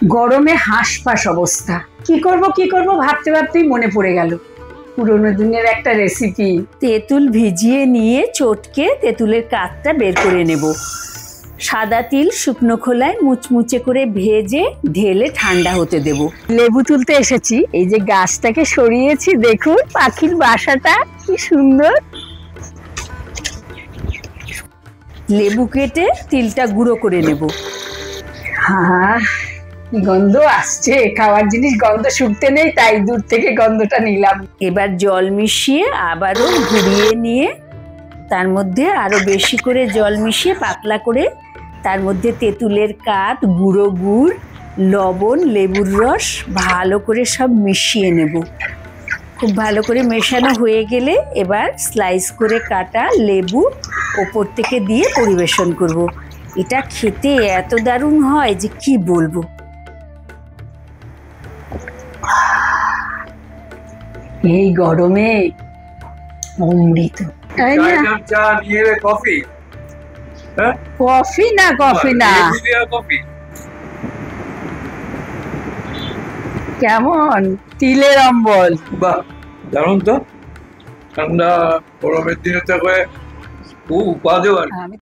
গরমে হাঁসফাঁস অবস্থা। কি করব ভাবতে ভাবতেই মনে পড়ে গেল পুরোনো দিনের একটা রেসিপি। তেঁতুল ভিজিয়ে নিয়ে চটকে তেঁতুলের কাঠটা বের করে নেব। সাদা তিল শুকনো খোলায় মুচমুচে করে ভেজে ঢেলে ঠান্ডা হতে দেব। লেবু তুলতে এসেছি, এই যে গাছটাকে সরিয়েছি, দেখুন পাখির বাসাটা কি সুন্দর। লেবু কেটে তিলটা গুঁড়ো করে নেব। হ্যাঁ, গন্ধ আসছে, খাওয়ার জিনিস গন্ধ শুকতে নেই, তাই দূর থেকে গন্ধটা নিলাম। এবার জল মিশিয়ে আবারও ঘুরিয়ে নিয়ে তার মধ্যে আরো বেশি করে জল মিশিয়ে পাতলা করে তার মধ্যে তেঁতুলের কাঠ, গুঁড়ো গুড়, লবণ, লেবুর রস ভালো করে সব মিশিয়ে নেব। খুব ভালো করে মেশানো হয়ে গেলে এবার স্লাইস করে কাটা লেবু ওপর থেকে দিয়ে পরিবেশন করব। এটা খেতে এত দারুণ হয় যে কি বলবো। এই গরমে অমৃত। কফি না কেমন তিলের অম্বল? বাহ, দারুণ তো। ঠান্ডা গরমের দিনে তো খুব বাজে।